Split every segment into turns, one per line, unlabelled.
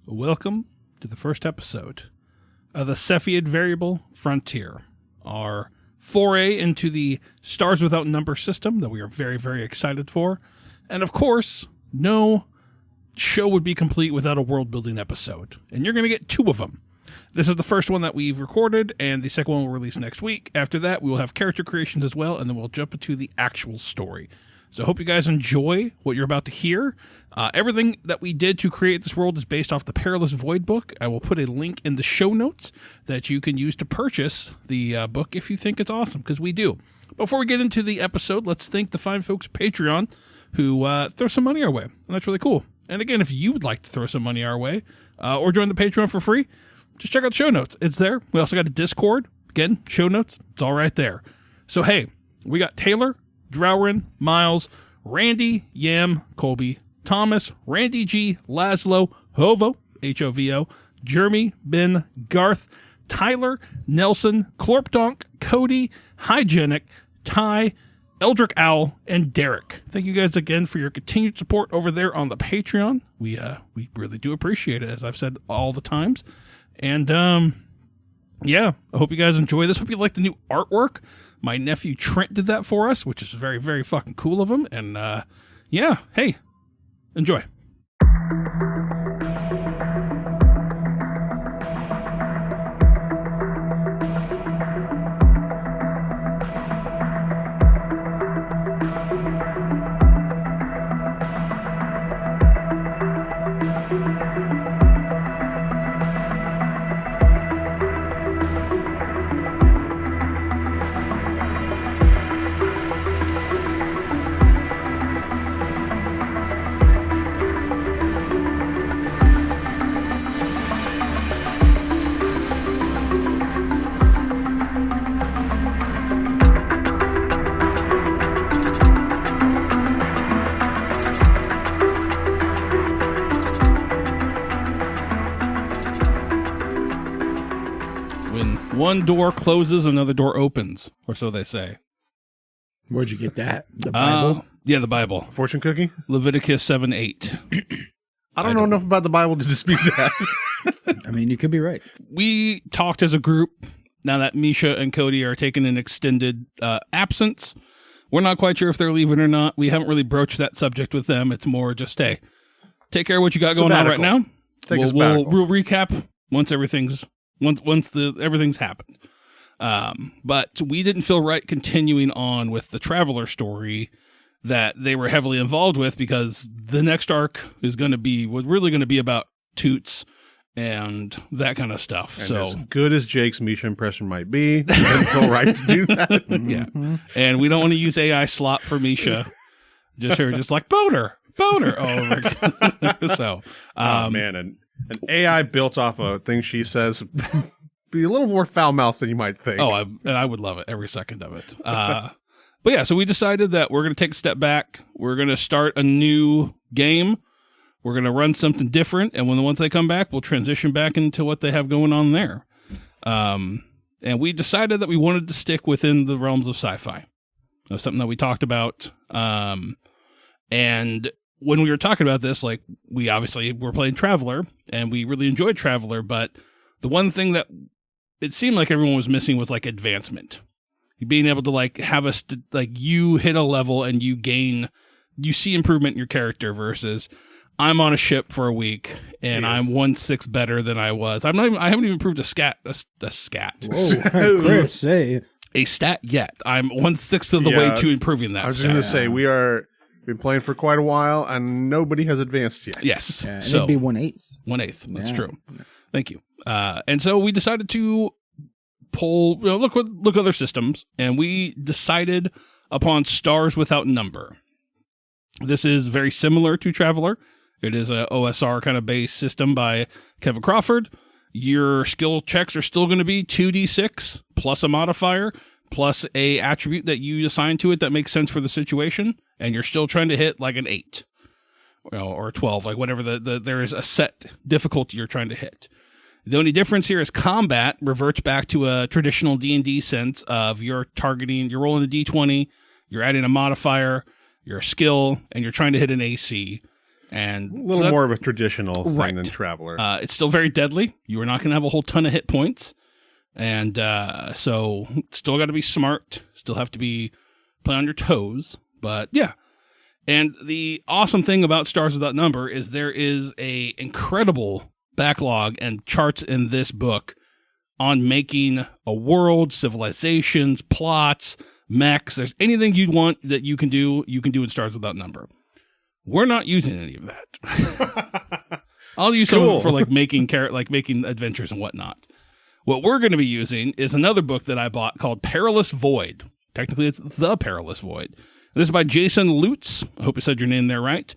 Welcome to the first episode of the Cepheid Variable Frontier, our foray into the Stars Without Number system that we are very, very excited for. And of course, no show would be complete without a world-building episode. And you're going to get two of them. This is the first one that we've recorded, and the second one will release next week. After that, we will have character creations as well, and then we'll jump into the actual story. So I hope you guys enjoy what you're about to hear. Everything that we did to create this world is based off the Perilous Void book. I will put a link in the show notes that you can use to purchase the book if you think it's awesome, because we do. Before we get into the episode, let's thank the fine folks at Patreon who throw some money our way, and that's really cool. And again, if you would like to throw some money our way or join the Patreon for free, just check out the show notes. It's there. We also got a Discord. Again, show notes. It's all right there. So, hey, we got Taylor, Drowrin, Miles, Randy, Yam, Colby, Thomas, Randy G, Laszlo, Hovo, H-O-V-O, Jeremy, Ben, Garth, Tyler, Nelson, Clorpdonk, Cody, Hygienic, Ty, Eldrick Owl, and Derek. Thank you guys again for your continued support over there on the Patreon. We really do appreciate it, as I've said all the times. And, yeah, I hope you guys enjoy this. Hope you like the new artwork. My nephew Trent did that for us, which is very, very fucking cool of him. And, yeah, hey, enjoy. One door closes, another door opens, or so they say.
Where'd you get that? The Bible?
Yeah, the Bible.
Fortune cookie?
Leviticus 7:8.
I don't know enough about the Bible to dispute that.
I mean, you could be right.
We talked as a group, now that Misha and Cody are taking an extended absence. We're not quite sure if they're leaving or not. We haven't really broached that subject with them. It's more just, hey, take care of what you got going on right now. We'll recap once everything's everything's happened. But we didn't feel right continuing on with the Traveler story that they were heavily involved with, because the next arc is going to be really going to be about Toots and that kind of stuff.
And
so
as good as Jake's Misha impression might be, it doesn't feel right to do that.
Yeah. And we don't want to use AI slop for Misha. just like boner all over again. So,
oh man, and an AI built off a thing she says be a little more foul-mouthed than you might think.
Oh, I would love it, every second of it. But yeah, so we decided that we're going to take a step back. We're going to start a new game. We're going to run something different, and once they come back, we'll transition back into what they have going on there. And we decided that we wanted to stick within the realms of sci-fi. That's something that we talked about. And when we were talking about this, like, we obviously were playing Traveler, and we really enjoyed Traveler, but the one thing that it seemed like everyone was missing was, like, advancement. Being able to, like, have you hit a level and you see improvement in your character versus I'm on a ship for a week and I'm 1/6 better than I was. I haven't even improved a scat.
Whoa, Chris, say.
A stat yet. I'm 1/6 of the way to improving that.
I was going to say, we've been playing for quite a while and nobody has advanced yet.
Yes.
Yeah, and it'd be 1/8.
1/8. That's true. Thank you. And so we decided to look other systems, and we decided upon Stars Without Number. This is very similar to Traveler. It is a OSR kind of base system by Kevin Crawford. Your skill checks are still going to be 2d6 plus a modifier plus a attribute that you assign to it that makes sense for the situation, and you're still trying to hit like an 8 or 12, like whatever there is a set difficulty you're trying to hit. The only difference here is combat reverts back to a traditional D&D sense of you're rolling a D20, you're adding a modifier, your skill, and you're trying to hit an AC. And
A little more of a traditional thing
Right.
than Traveler.
it's still very deadly. You are not going to have a whole ton of hit points. And so still got to be smart. Still have to be play on your toes. But yeah. And the awesome thing about Stars Without Number is there is a incredible backlog and charts in this book on making a world, civilizations, plots, mechs. There's anything you'd want that you can do in Stars Without Number. We're not using any of that. I'll use some of it for like making adventures and whatnot. What we're going to be using is another book that I bought called Perilous Void. Technically, it's The Perilous Void. This is by Jason Lutz. I hope I said your name there right.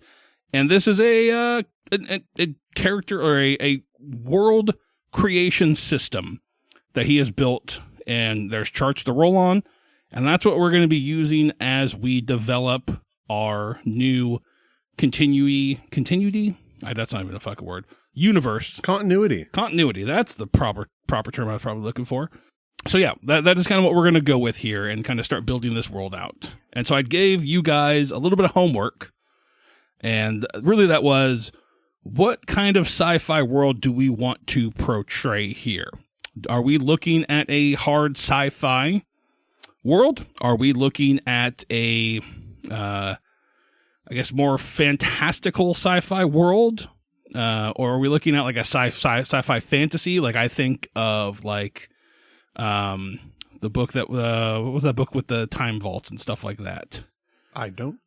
And this is a character or a world creation system that he has built. And there's charts to roll on. And that's what we're going to be using as we develop our new continuity. That's not even a fucking word. Universe.
Continuity.
That's the proper term I was probably looking for. So yeah, that is kind of what we're going to go with here and kind of start building this world out. And so I gave you guys a little bit of homework. And really that was, what kind of sci-fi world do we want to portray here? Are we looking at a hard sci-fi world? Are we looking at a, I guess, more fantastical sci-fi world? Or are we looking at like a sci-fi fantasy? Like I think of like the book that what was that book with the time vaults and stuff like that?
I don't.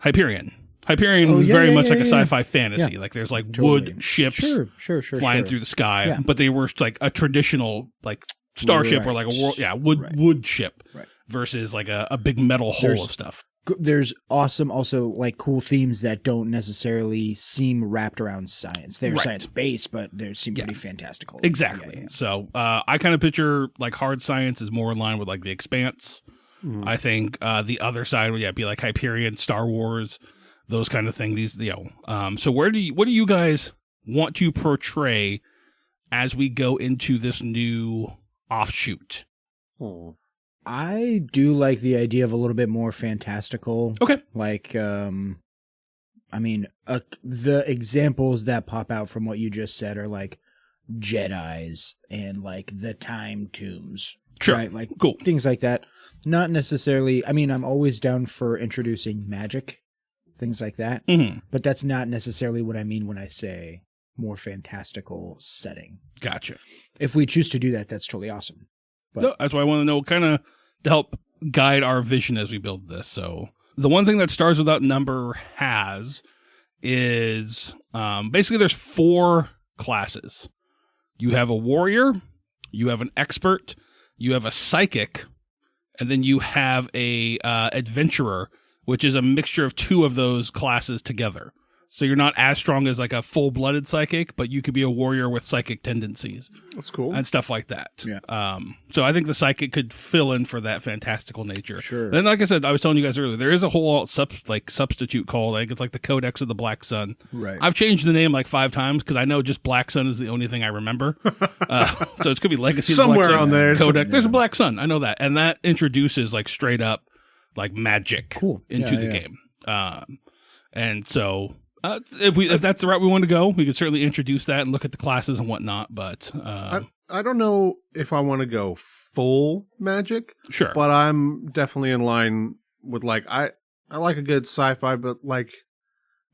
Hyperion. Hyperion was very much like a sci-fi fantasy.
Yeah.
Like there's like
Totally.
wood ships
Sure.
flying through the sky,
Yeah.
but they were like a traditional like starship or like a world, wood ship versus like a big metal hull of stuff.
There's awesome, also like cool themes that don't necessarily seem wrapped around science. They're science based, but they seem pretty fantastical.
Exactly.
Yeah.
So I kind of picture like hard science is more in line with like The Expanse. I think the other side would be like Hyperion, Star Wars, those kind of things. So what do you guys want to portray as we go into this new offshoot?
I do like the idea of a little bit more fantastical.
Okay.
Like, the examples that pop out from what you just said are like Jedis and like the time tombs.
Sure.
Right? Like
cool.
Things like that. Not necessarily, I'm always down for introducing magic, things like that.
Mm-hmm.
But that's not necessarily what I mean when I say more fantastical setting.
Gotcha.
If we choose to do that, that's totally awesome. But
So that's why I want to know, kind of to help guide our vision as we build this. So the one thing that Stars Without Number has is basically there's 4 classes. You have a warrior, you have an expert, you have a psychic, and then you have a adventurer, which is a mixture of 2 of those classes together. So you're not as strong as like a full-blooded psychic, but you could be a warrior with psychic tendencies.
That's cool.
And stuff like that.
Yeah.
So I think the psychic could fill in for that fantastical nature.
Sure.
And like I said, I was telling you guys earlier, there is a whole substitute called, I think it's like the Codex of the Black Sun.
Right.
I've changed the name like 5 times because I know just Black Sun is the only thing I remember. So it's going to be Legacy of the Black
Somewhere
Sun.
on there.
Codex. There's a Black Sun. I know that. And that introduces like straight up like magic into the game. And so... if that's the route we want to go, we could certainly introduce that and look at the classes and whatnot. But
I don't know if I want to go full magic.
Sure,
but I'm definitely in line with like I like a good sci-fi, but like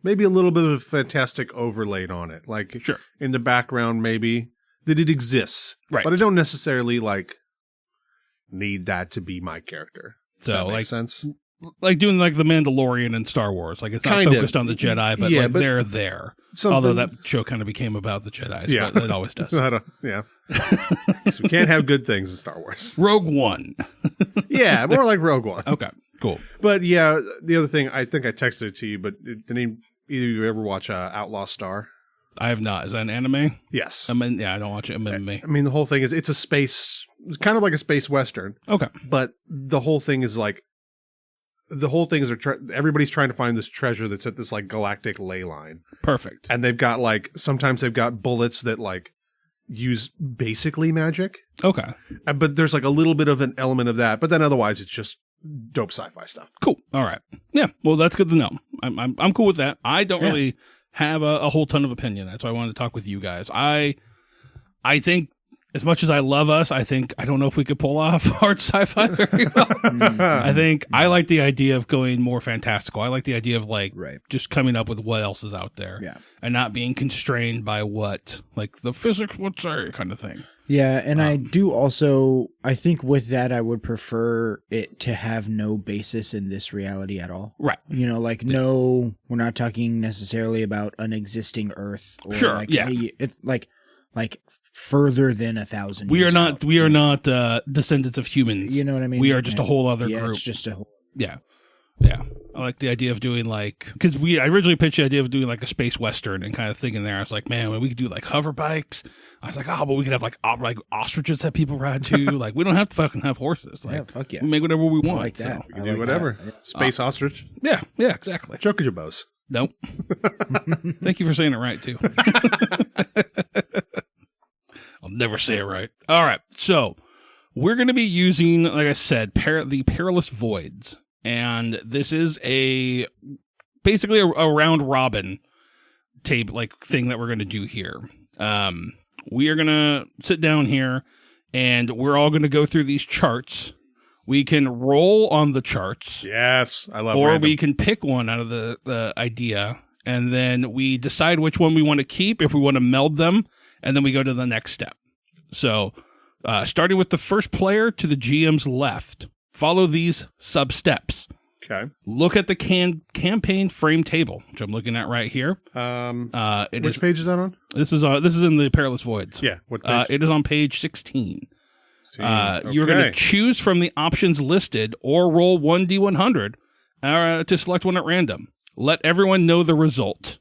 maybe a little bit of fantastic overlaid on it, like
sure
in the background, maybe that it exists,
right?
But I don't necessarily like need that to be my character.
So
that
like
makes sense.
Like doing like the Mandalorian and Star Wars, like it's not
Kind of.
focused on the Jedi, but like they're there. Although that show kind of became about the Jedi, but it always does.
Oh,
So we can't have good things in Star Wars.
Rogue One.
Yeah, more like Rogue One.
Okay, cool.
But yeah, the other thing, I think I texted it to you, but did either of you ever watch Outlaw Star?
I have not. Is that an anime?
Yes.
I don't watch it.
I mean, the whole thing is it's kind of like a space western.
Okay.
But the whole thing is like, everybody's trying to find this treasure that's at this like galactic ley line.
Perfect.
And they've got like, sometimes they've got bullets that like use basically magic.
Okay.
But there's like a little bit of an element of that. But then otherwise it's just dope sci-fi stuff.
Cool. All right. Yeah. Well, that's good to know. I'm cool with that. I don't really have a whole ton of opinion. That's why I wanted to talk with you guys. I think as much as I love us, I don't know if we could pull off hard sci-fi very well. I think I like the idea of going more fantastical. I like the idea of like just coming up with what else is out there and not being constrained by what like the physics would say kind of thing.
Yeah, and I do also, I think with that, I would prefer it to have no basis in this reality at all.
Right.
You know, like no, we're not talking necessarily about an existing Earth. Or like, it's like further than 1,000 years ago.
We are not descendants of humans.
You know what I mean?
We are just a whole other group.
It's just a whole.
Yeah. I like the idea of doing like, because I originally pitched the idea of doing like a space western and kind of thinking there. I was like, man, when we could do like hover bikes. I was like, but we could have like ostriches that people ride to. Like, we don't have to fucking have horses. Like,
fuck yeah.
We make whatever we want.
I like that.
So.
We can do whatever. Space ostrich.
Yeah, exactly.
Chocojobos.
Nope. Thank you for saying it right too. I'll never say it right. All right, so we're going to be using, like I said, the Perilous Voids. And this is basically a round robin tape like thing that we're going to do here. We are going to sit down here and we're all going to go through these charts. We can roll on the charts.
Yes, I love
Or
random.
we can pick one out of the idea and then we decide which one we want to keep, if we want to meld them, and then we go to the next step. So, starting with the first player to the GM's left. Follow these sub-steps.
Okay.
Look at the campaign frame table, which I'm looking at right here.
Which page is that on?
This is in the Perilous Voids.
Yeah. What page?
It is on page 16.
Okay.
You're going to choose from the options listed or roll 1d100 to select one at random. Let everyone know the result.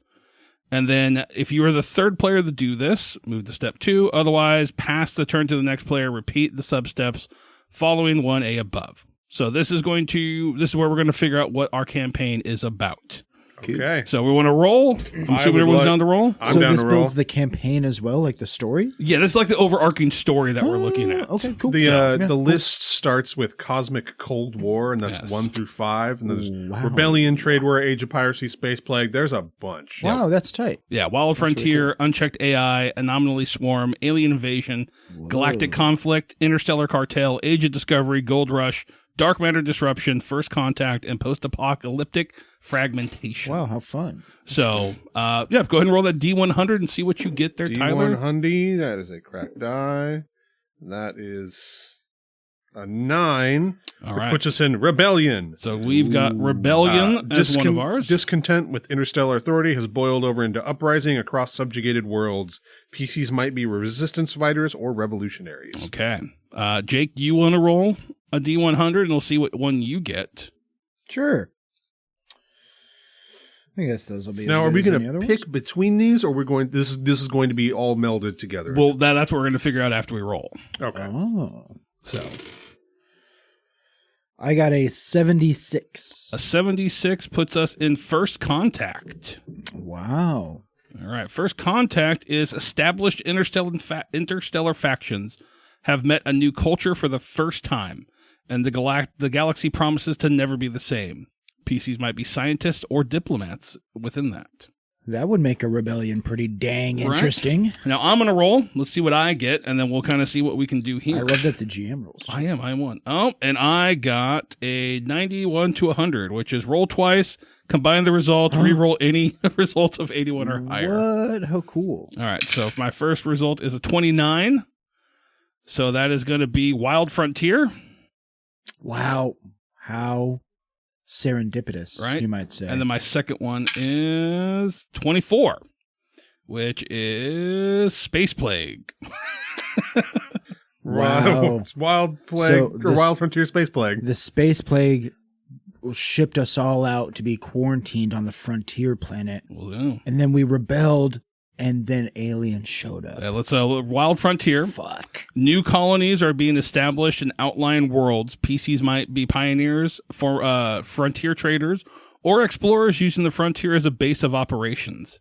And then if you are the third player to do this, move to step 2. Otherwise, pass the turn to the next player. Repeat the sub-steps following 1A above. So this is where we're going to figure out what our campaign is about.
Okay.
So we want to roll. I'm assuming everyone's down to roll.
I'm down
this
to roll.
builds the campaign as well, like the story?
Yeah, this is like the overarching story that we're looking at.
Okay, cool.
The list starts with Cosmic Cold War, and that's 1 through 5. And there's Rebellion, Trade War, Age of Piracy, Space Plague. There's a bunch.
Wow, that's tight.
Yeah, Wild Frontier, really cool. Unchecked AI, Anomaly Swarm, Alien Invasion, Galactic Conflict, Interstellar Cartel, Age of Discovery, Gold Rush, Dark Matter Disruption, First Contact, and Post-Apocalyptic Fragmentation.
Wow, how fun.
So, go ahead and roll that D100 and see what you get there, Tyler.
D100, that is a cracked die. That is a 9.
All right.
Which puts us in Rebellion.
So we've got Rebellion as one of ours.
Discontent with interstellar authority has boiled over into uprising across subjugated worlds. PCs might be resistance fighters or revolutionaries.
Okay. Jake, you want to roll a D100 and we'll see what one you get.
Sure. I guess those will be.
Now, are we going to pick between these, or we're going? This is going to be all melded together.
Well, that's what we're going to figure out after we roll.
Okay.
Oh.
So,
I got a 76.
A 76 puts us in First Contact.
Wow.
All right. First Contact is established interstellar factions have met a new culture for the first time, and the galaxy promises to never be the same. PCs might be scientists or diplomats within that.
That would make a rebellion pretty dang interesting.
Now I'm going to roll. Let's see what I get, and then we'll kind of see what we can do here.
I love that the GM rolls.
I won. Oh, and I got a 91 to 100, which is roll twice, combine the results, re-roll any results of 81 or higher.
What? How cool.
All right, so my first result is a 29. So that is going to be Wild Frontier.
Wow. How serendipitous,
right?
You might say.
And then my second one is 24, which is Space Plague.
Wow. Wild Plague, or Wild Frontier Space Plague.
The Space Plague shipped us all out to be quarantined on the frontier planet.
Well, yeah.
And then we rebelled, and then aliens showed up.
Let's Wild Frontier.
Fuck.
New colonies are being established in outlying worlds. PCs might be pioneers for frontier traders or explorers using the frontier as a base of operations.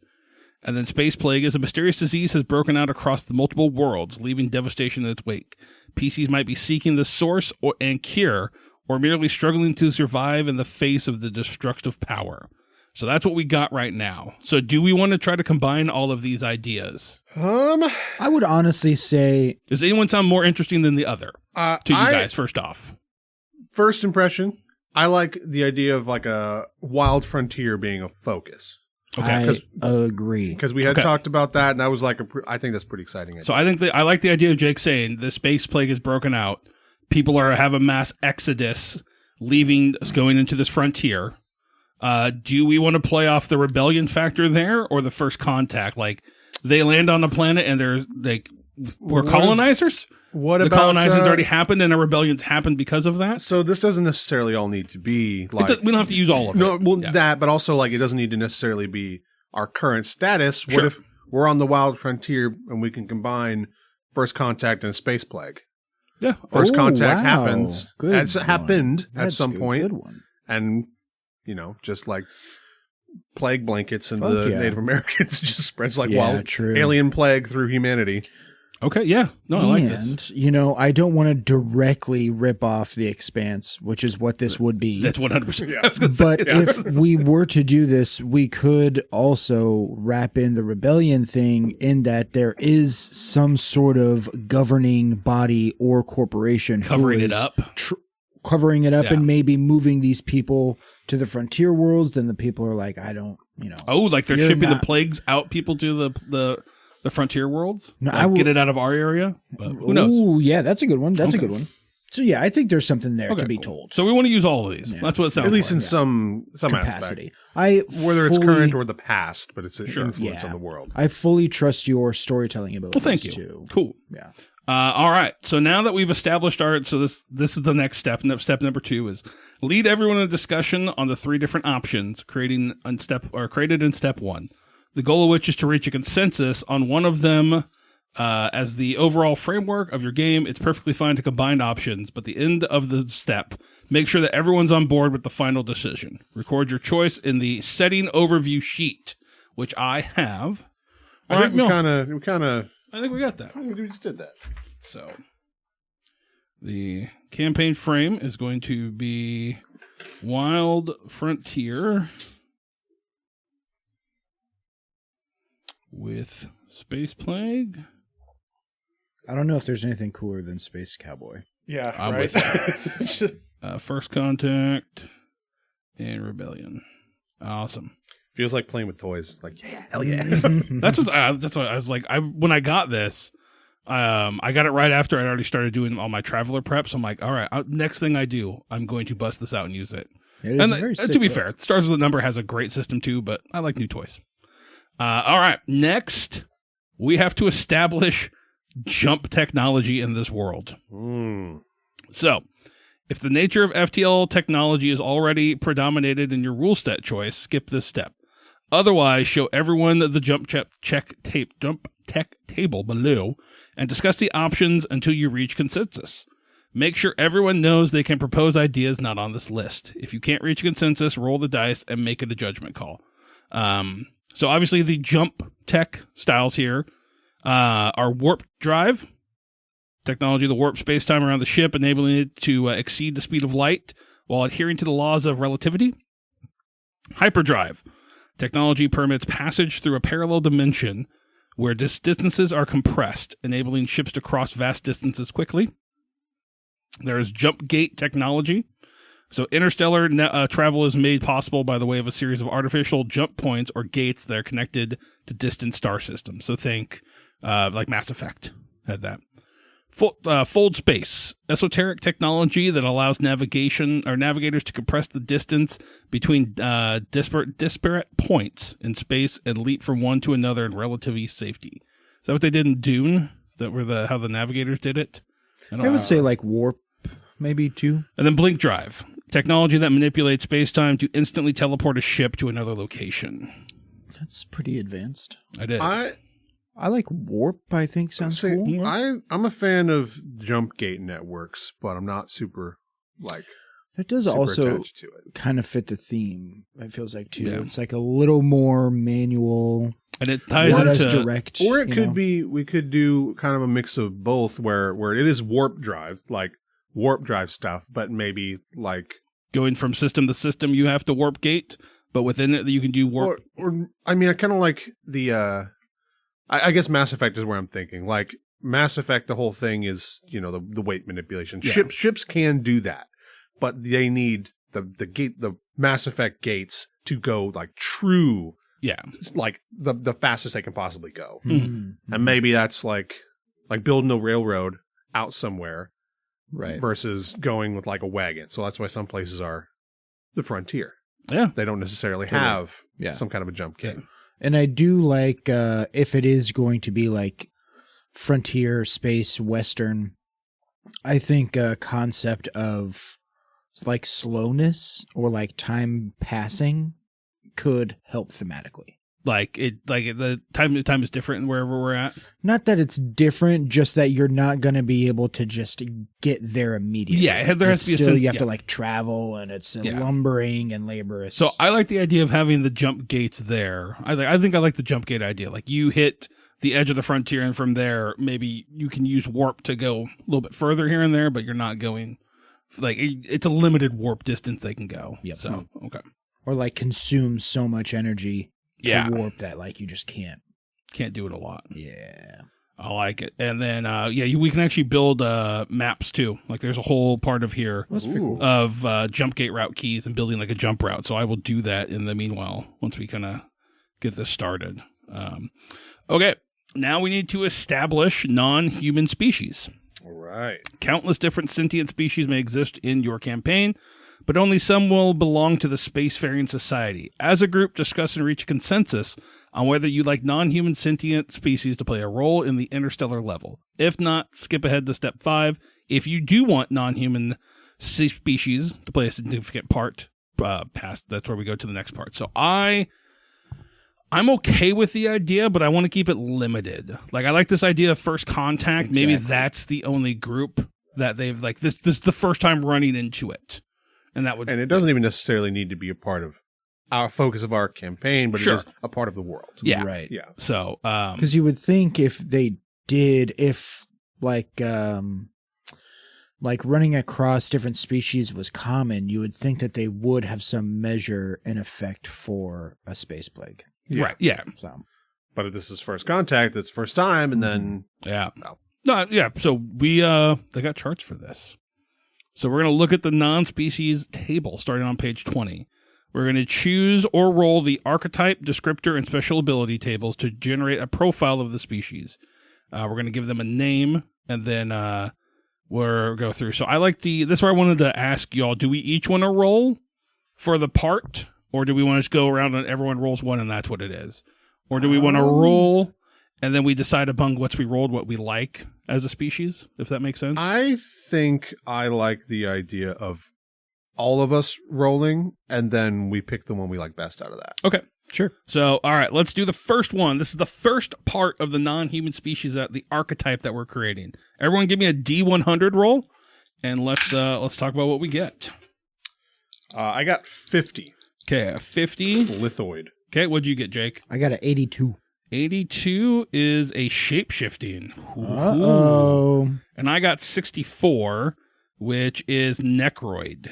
And then Space Plague is a mysterious disease has broken out across the multiple worlds, leaving devastation in its wake. PCs might be seeking the source and cure, or merely struggling to survive in the face of the destructive power. So that's what we got right now. So do we want to try to combine all of these ideas?
I would honestly say...
Does anyone sound more interesting than the other to you guys, first off?
First impression, I like the idea of like a wild frontier being a focus.
Okay, I agree.
Because we had talked about that, and that was like I think that's pretty exciting idea.
So I think I like the idea of Jake saying the space plague is broken out. People have a mass exodus going into this frontier. Do we want to play off the rebellion factor there, or the first contact? Like they land on the planet and we're colonizers.
What
the
about
colonizing's already happened and a rebellion's happened because of that?
So this doesn't necessarily all need to be like
we don't have to use all of it.
No, well that, but also like it doesn't need to necessarily be our current status. What if we're on the wild frontier and we can combine first contact and space plague?
Yeah,
first contact happens.
Good
happened at some point,
good one.
And just like plague blankets and the Native Americans just spreads like wild alien plague through humanity.
Okay, yeah. No, I like this.
I don't want to directly rip off The Expanse, which is what this would be.
That's 100%.
Yeah. But if we were to do this, we could also wrap in the rebellion thing in that there is some sort of governing body or corporation
covering it up.
Covering it up and maybe moving these people to the frontier worlds. Then the people are like, I don't,
Oh, like they're shipping the plagues out people to the frontier worlds? No, get it out of our area? But who knows?
Oh, yeah, that's a good one. That's a good one. So, yeah, I think there's something there to be told.
So we want to use all of these. Yeah. That's what it sounds like.
At least in some
capacity.
Aspect. Whether it's current or the past, but it's an influence on the world.
I fully trust your storytelling abilities,
thank you.
Too.
Cool.
Yeah.
All right. So now that we've established this is the next step. Step number 2 is lead everyone in a discussion on the 3 different options created in step 1. The goal of which is to reach a consensus on one of them as the overall framework of your game. It's perfectly fine to combine options, but the end of the step, make sure that everyone's on board with the final decision. Record your choice in the setting overview sheet, which I have.
I think we kind of.
I think we got that.
I think we just did that.
So the campaign frame is going to be Wild Frontier with Space Plague.
I don't know if there's anything cooler than Space Cowboy.
Yeah,
I'm with that. First Contact and Rebellion. Awesome.
Feels like playing with toys. Like, yeah, hell yeah.
That's what I was like. When I got this, I got it right after I'd already started doing all my Traveler preps. I'm like, all right, next thing I do, I'm going to bust this out and use it. And to be fair, Stars with a Number has a great system too, but I like new toys. All right, next we have to establish jump technology in this world. So, if the nature of FTL technology is already predominated in your rule set choice, skip this step. Otherwise, show everyone the jump tech table below and discuss the options until you reach consensus. Make sure everyone knows they can propose ideas not on this list. If you can't reach a consensus, roll the dice and make it a judgment call. So obviously the jump tech styles here are warp drive technology, the warp space-time around the ship, enabling it to exceed the speed of light while adhering to the laws of relativity. Hyperdrive technology permits passage through a parallel dimension where distances are compressed, enabling ships to cross vast distances quickly. There is jump gate technology. So interstellar travel is made possible by the way of a series of artificial jump points or gates that are connected to distant star systems. So think like Mass Effect had that. Fold space, esoteric technology that allows navigators to compress the distance between disparate points in space and leap from one to another in relative safety. Is that what they did in Dune? Is that how the navigators did it?
I would say like warp, maybe too.
And then blink drive, technology that manipulates space-time to instantly teleport a ship to another location.
That's pretty advanced.
It is.
I like warp, I think sounds cool.
I'm a fan of jump gate networks, but I'm not super
that does also kind of fit the theme. It feels like too. Yeah. It's like a little more manual,
and it ties into
direct.
Or it could be we could do kind of a mix of both, where it is warp drive, like warp drive stuff, but maybe like
Going from system to system, you have to warp gate, but within it, you can do warp.
or I mean, I kind of like the. I guess Mass Effect is where I'm thinking. Like Mass Effect, the whole thing is the weight manipulation.
Yeah.
Ships can do that, but they need the Mass Effect gates to go like true.
Yeah.
Like the fastest they can possibly go.
Mm-hmm.
And maybe that's like building a railroad out somewhere
Right.
versus going with like a wagon. So that's why some places are the frontier.
Yeah.
They don't necessarily
Totally.
have
Yeah.
some kind of a jump gate.
And I do like if it is going to be like frontier space western, I think a concept of like slowness or like time passing could help thematically.
Like the time is different wherever we're at.
Not that it's different, just that you're not going to be able to just get there immediately.
Yeah, there has to be a
still,
sense.
you have
Yeah.
to like travel, and it's
Yeah.
lumbering and laborious.
So I like the idea of having the jump gates there. I think I like the jump gate idea. Like you hit the edge of the frontier, and from there, maybe you can use warp to go a little bit further here and there, but you're not going like it's a limited warp distance they can go.
Yep.
So okay.
or like consume so much energy to
Yeah.
warp that like you just can't.
Can't do it a lot.
Yeah.
I like it. And then we can actually build maps too. Like there's a whole part of here
That's pretty cool.
of jump gate route keys and building like a jump route. So I will do that in the meanwhile once we kind of get this started. Okay, now we need to establish non-human species.
All right.
Countless different sentient species may exist in your campaign, but only some will belong to the Spacefaring Society. As a group, discuss and reach a consensus on whether you'd like non-human sentient species to play a role in the interstellar level. If not, skip ahead to step 5. If you do want non-human species to play a significant part, that's where we go to the next part. So I'm okay with the idea, but I want to keep it limited. Like I like this idea of first contact.
Exactly.
Maybe that's the only group that they've like this is the first time running into it. And that would
And it doesn't even necessarily need to be a part of our focus of our campaign, but
Sure.
it is a part of the world.
Yeah.
Right.
Yeah.
So
Because you would think if they did, if like running across different species was common, you would think that they would have some measure and effect for a space plague.
Yeah.
right, yeah.
So
But if this is first contact, it's first time, and then
Yeah.
No.
Yeah. So we they got charts for this. So we're gonna look at the non-species table starting on page 20. We're gonna choose or roll the archetype, descriptor, and special ability tables to generate a profile of the species. We're gonna give them a name, and then we'll go through. So I like that's where I wanted to ask y'all, do we each want to roll for the part? Or do we want to just go around and everyone rolls one and that's what it is? Or do we want to roll and then we decide among what we rolled what we like as a species, if that makes sense?
I think I like the idea of all of us rolling, and then we pick the one we like best out of that.
Okay.
sure.
So, all right, let's do the first one. This is the first part of the non-human species, the archetype that we're creating. Everyone give me a D100 roll, and let's talk about what we get.
I got 50.
Okay, a 50.
Lithoid.
Okay, what'd you get, Jake?
I got an 82.
82 is a shape-shifting.
Uh-oh.
And I got 64, which is Necroid.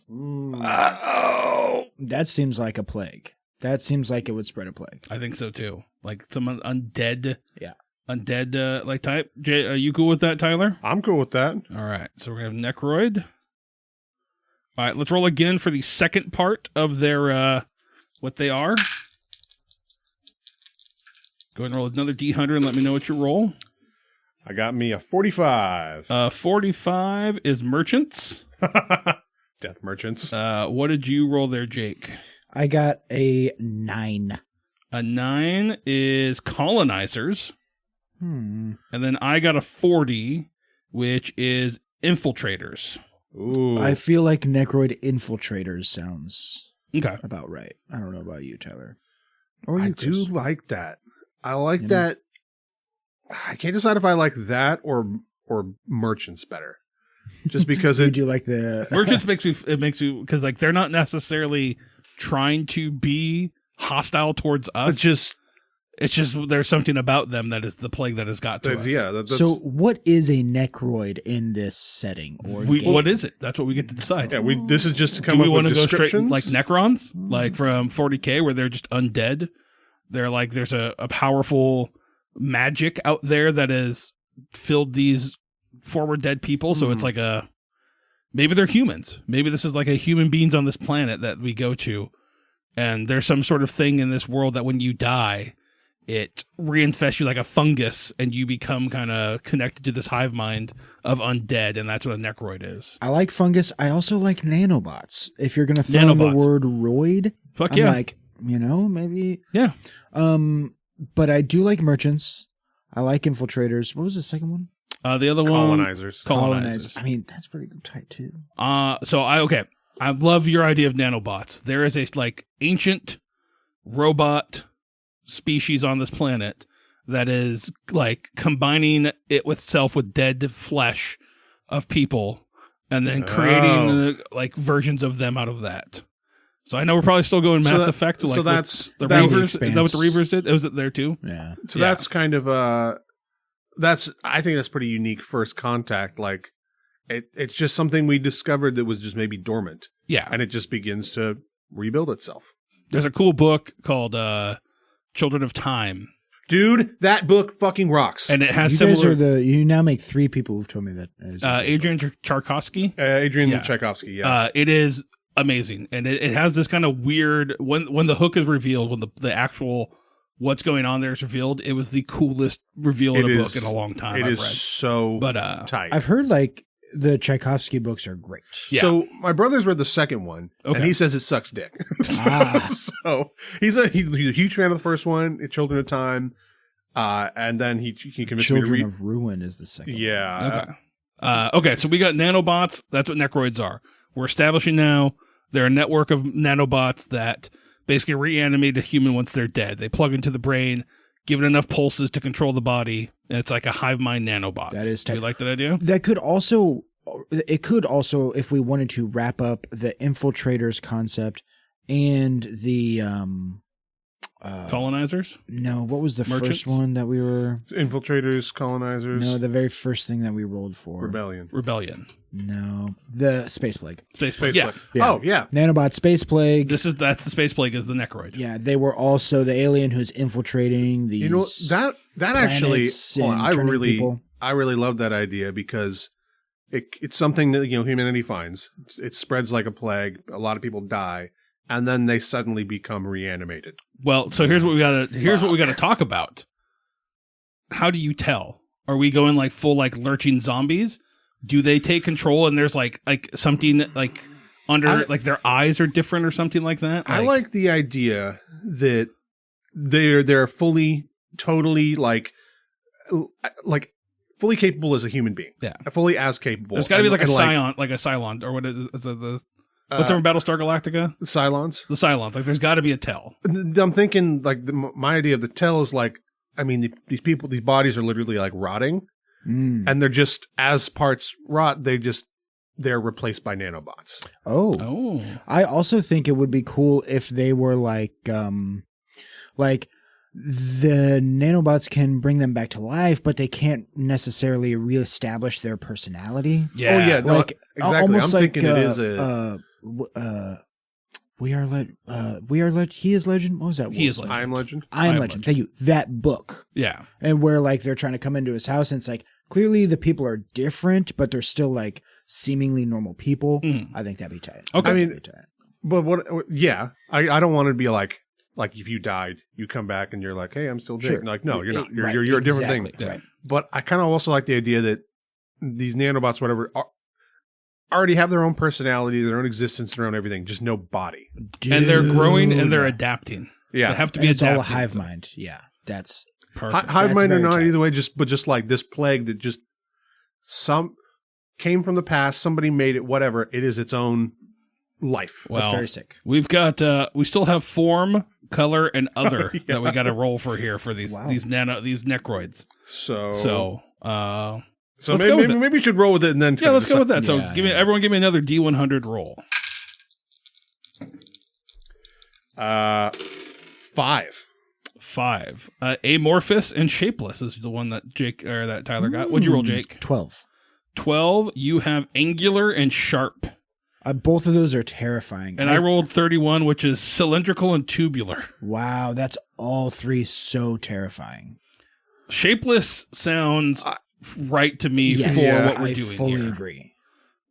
Uh-oh. That seems like a plague. That seems like it would spread a plague.
I think so, too. Like some undead.
Yeah.
Undead, like type. Jay, are you cool with that, Tyler?
I'm cool with that.
All right, so we're going to have Necroid. All right, let's roll again for the second part of their, what they are. Go ahead and roll another D100 and let me know what you roll.
I got me a 45.
45 is Merchants.
Death Merchants.
What did you roll there, Jake?
I got a 9.
A 9 is Colonizers.
Hmm.
And then I got a 40, which is Infiltrators.
Ooh.
I feel like Necroid Infiltrators sounds
Okay.
about right. I don't know about you, Tyler. Or you,
I
Chris.
do like that. I like
You know?
that. I can't decide if I like that or Merchants better. Just because
You
it
do like the
Merchants makes you because like they're not necessarily trying to be hostile towards us.
it's just
It's just there's something about them that is the plague that has got to us.
Yeah. That's,
So what is a necroid in this setting? Or
What is it? That's what we get to decide.
yeah. This is just to come
Do we
up
want
with
to go straight
descriptions.
like Necrons, like from 40K, where they're just undead? They're like there's a powerful magic out there that has filled these forward dead people, so it's like maybe they're humans. Maybe this is like a human beings on this planet that we go to, and there's some sort of thing in this world that when you die, it reinfests you like a fungus, and you become kind of connected to this hive mind of undead, and that's what a necroid is.
I like fungus. I also like nanobots. If you're gonna throw in the word roid,
Fuck
I'm
yeah.
like, maybe.
Yeah.
But I do like merchants. I like infiltrators. What was the second one?
The other
colonizers.
one, colonizers.
I mean, that's pretty good tight too.
So I love your idea of nanobots. There is a like ancient robot species on this planet that is like combining it with itself with dead flesh of people, and then creating like versions of them out of that. So I know we're probably still going Mass Effect. Like,
so that's
the
that
Reavers. Is that what the Reavers did? Was it there too?
Yeah.
So that's kind of I think that's pretty unique first contact. Like it's just something we discovered that was just maybe dormant.
Yeah.
And it just begins to rebuild itself.
There's a cool book called Children of Time.
Dude, that book fucking rocks.
And it has
You guys are you now make 3 people who've told me that.
Adrian Tchaikovsky.
Adrian Tchaikovsky, yeah.
It is amazing. And it has this kind of weird, when the hook is revealed, when the actual what's going on there is revealed, it was the coolest reveal in a book in a long time
I've
read.
So tight.
I've heard like the Tchaikovsky books are great.
Yeah.
So my brother's read the second one, and he says it sucks dick. So he's a huge fan of the first one, Children of Time, and then he convinced me to read.
Children of Ruin is the second.
Yeah.
Okay. So we got nanobots. That's what necroids are. We're establishing now they're a network of nanobots that basically reanimate a human once they're dead. They plug into the brain, give it enough pulses to control the body, and it's like a hive mind nanobot.
That is
Do you like that idea?
That could also, if we wanted to wrap up the infiltrators concept and the
colonizers?
No, what was the
Merchants?
first one that we were?
Infiltrators, colonizers.
No, the very first thing that we rolled for.
Rebellion.
No, the space plague.
Space plague. Yeah.
Oh, yeah.
Nanobot space plague.
That's the space plague is the necroid.
Yeah, they were also the alien who's infiltrating these.
You know that actually,
I
I really love that idea because it's something that humanity finds. It spreads like a plague. A lot of people die, and then they suddenly become reanimated.
Well, so here's what we gotta talk about. How do you tell? Are we going like full like lurching zombies? Do they take control and there's like something like under like their eyes are different or something like that?
I like the idea that they're fully, totally like fully capable as a human being.
Yeah,
fully as capable.
There's got to be like a Cylon, or what is it? What's over Battlestar Galactica?
Cylons.
The Cylons. Like, there's got to be a tell.
I'm thinking like my idea of the tell is like, I mean, these bodies are literally like rotting. And they're just, as parts rot, they're replaced by nanobots.
Oh. I also think it would be cool if they were like the nanobots can bring them back to life, but they can't necessarily reestablish their personality.
Yeah.
Oh yeah. No,
like
exactly.
almost
I'm
like
thinking it is a.
We are legend. He is legend. What was that?
He is legend.
I am legend.
I am legend. Thank you. That book.
Yeah.
And where like they're trying to come into his house, and it's like clearly the people are different, but they're still like seemingly normal people. I think that'd be tight.
Okay.
I mean, but what? Yeah, I don't want to be like if you died, you come back and you're like, hey, I'm still dead.
Sure.
Like, no, you're not. You're
Right,
you're a different
exactly,
thing.
right.
But I kind of also like the idea that these nanobots, whatever, already have their own personality, their own existence, their own everything, just no body.
And they're growing and they're adapting.
Yeah,
they have to
And
be
it's all a
adapting.
hive mind. Yeah, that's
Perfect.
hive
That's
mind or
very
not,
tight.
either way, just like this plague that just came from the past. Somebody made it. Whatever. It is its own life.
Well,
that's very sick.
We've got we still have form, color, and other that we got to roll for here for these necroids.
So
let's go with it.
maybe we should roll with it and then
Yeah, let's go with that. So
Yeah,
everyone give me another D100 roll.
5.
5. Amorphous and shapeless is the one that Tyler got. What'd you roll, Jake?
12.
12. You have angular and sharp.
Both of those are terrifying.
And I rolled 31, which is cylindrical and tubular.
Wow, that's all three so terrifying.
Shapeless sounds right to me
Yes,
for what we're
I
doing
fully
here.
agree.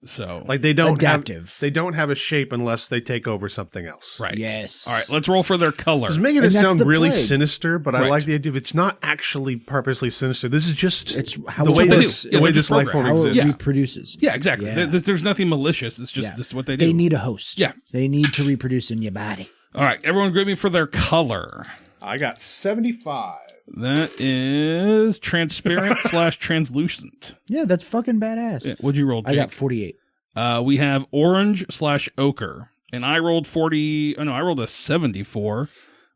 So,
Like they don't
Adaptive.
they don't have a shape unless they take over something else.
right.
Yes.
All right, let's roll for their color.
It's making it
And that's
sound
the
really
plague.
sinister, but I
Right.
like the idea of it's not actually purposely sinister. This is just
It's how
the way
what they
this,
do.
the
Yeah,
way
they're
this
just
life form
how it
exists.
reproduces.
Yeah, exactly.
Yeah.
There's nothing malicious. It's just this is what they do.
They need a host.
Yeah.
They need to reproduce in your body.
All right, everyone grade me for their color.
I got 75.
That is transparent / translucent.
Yeah, that's fucking badass.
Yeah, what'd you roll, Jake?
I got 48.
We have orange / ochre. And I rolled I rolled a 74,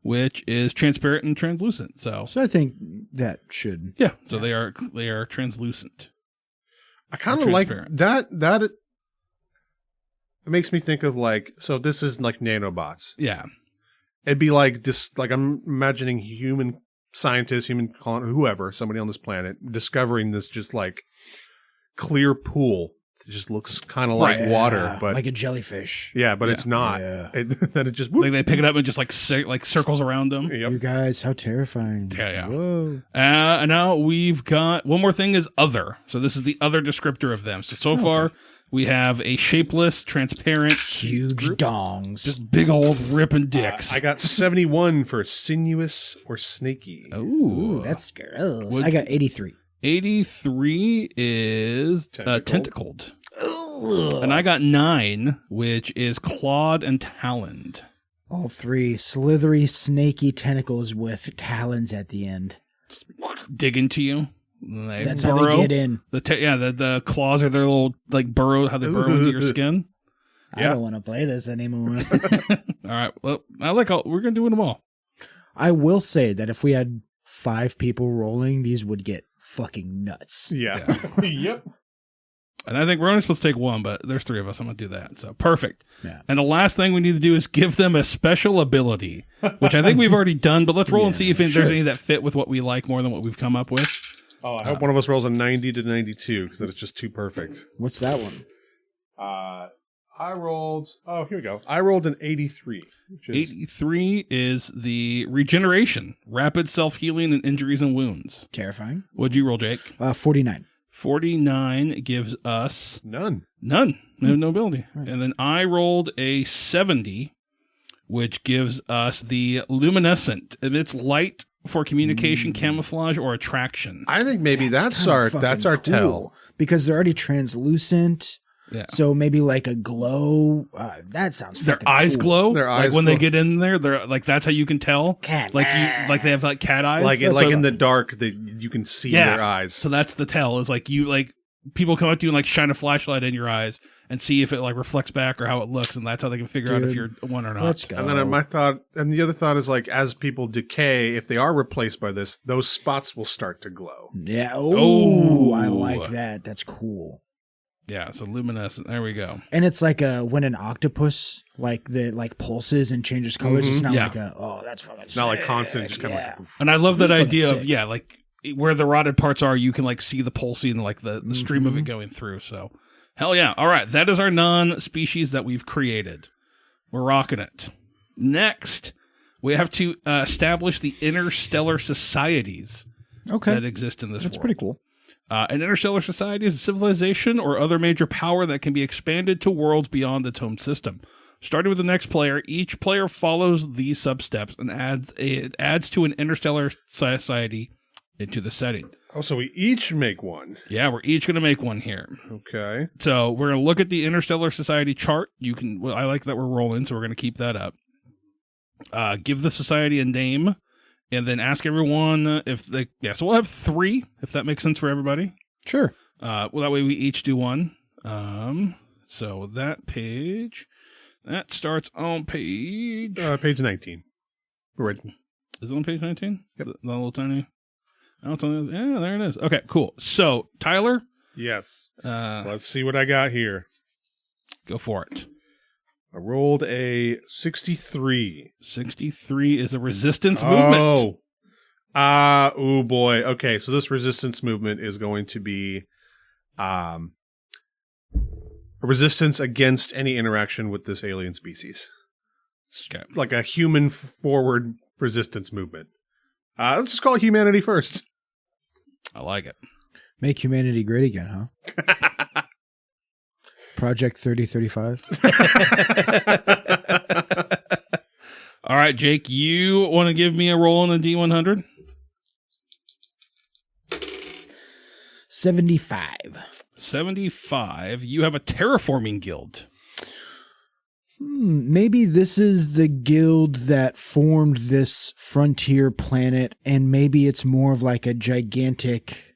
which is transparent and translucent. So
So I think that should.
yeah, so they are translucent.
I kind of like
Transparent.
that. It makes me think of so this is like nanobots.
Yeah.
It'd be like this, like I'm imagining human scientists, whoever, somebody on this planet discovering this just like clear pool. It just looks kind of like
Yeah,
water, but
like a jellyfish.
yeah, but it's not.
Yeah.
Then it just
Like they pick it up and just like circles around them.
Yep.
You guys, how terrifying.
Yeah.
Whoa.
And now we've got one more thing is other. So this is the other descriptor of them. So far we have a shapeless, transparent,
Huge
group,
dongs.
just big old ripping dicks.
I got 71 for sinuous or snaky.
Ooh,
That's gross.
Would-
I got 83.
83 is tentacled.
Ugh.
And I got 9, which is clawed and taloned.
All three slithery, snaky tentacles with talons at the end.
Dig into you. They
That's
burrow.
how they get in.
The claws are their little like burrow, how they burrow into your skin.
I don't want to play this anymore.
All right. Well, we're gonna do them all.
I will say that if we had 5 people rolling, these would get fucking nuts.
Yeah. Yep.
And I think we're only supposed to take one, but there's 3 of us. I'm going to do that. So perfect.
Yeah.
And the last thing we need to do is give them a special ability, which I think we've already done, but let's roll and see if there's any that fit with what we like more than what we've come up with.
Oh, I hope one of us rolls a 90 to 92 because it's just too perfect.
What's that one?
I rolled. Oh, here we go. I rolled an 83. Which is,
83 is the regeneration, rapid self-healing and injuries and wounds.
Terrifying.
What'd you roll, Jake?
49.
49 gives us
none.
No ability. Right. And then I rolled a 70, which gives us the luminescent. It's light for communication, camouflage, or attraction.
I think maybe that's our tell.
Because they're already translucent.
Yeah.
So maybe like a glow. That sounds
Their
fucking
eyes
cool.
glow.
Their eyes
like when
glow.
they get in there, they're like that's how you can tell.
Cat.
Like they have like cat eyes.
Like
So-
in the dark, you can see their eyes.
So that's the tell. Is like people come up to you and like shine a flashlight in your eyes and see if it like reflects back or how it looks, and that's how they can figure out if you're one or not.
Let's go.
And then my thought, and the other thought is like, as people decay, if they are replaced by this, those spots will start to glow.
Yeah.
Oh.
I like that. That's cool.
Yeah, so luminescent. There we go.
And it's like when an octopus pulses and changes colors. It's not
Yeah.
like that's fucking.
It's not like constant, just kind
yeah.
of like.
And I love that
Fucking
idea of
sick.
like where the rotted parts are, you can like see the pulsing and like the stream of it going through. So hell yeah. All right. That is our non-species that we've created. We're rocking it. Next, we have to establish the interstellar societies
Okay.
that exist in this
That's
world.
pretty cool.
An interstellar society is a civilization or other major power that can be expanded to worlds beyond its home system. Starting with the next player, each player follows these sub-steps and adds to an interstellar society into the setting.
Oh, so we each make one.
Yeah, we're each going to make one here.
Okay.
So we're going to look at the interstellar society chart. I like that we're rolling, so we're going to keep that up. Give the society a name. And then ask everyone if they... Yeah, so we'll have 3, if that makes sense for everybody.
Sure.
Well, that way we each do one. So that page... That starts on page...
Page 19. Right.
Is it on page 19?
Yep.
The little tiny... Oh, it's on, yeah, there it is. Okay, cool. So, Tyler...
Yes. Let's see what I got here.
Go for it.
I rolled a 63.
63 is a resistance movement.
Oh, Oh boy. Okay, so this resistance movement is going to be a resistance against any interaction with this alien species.
Okay.
Like a human forward resistance movement. Let's just call it humanity first.
I like it.
Make humanity great again, huh? Project 3035.
All right, Jake, you want to give me a roll on a D100?
75.
75. You have a terraforming guild.
Maybe this is the guild that formed this frontier planet, and maybe it's more of like a gigantic,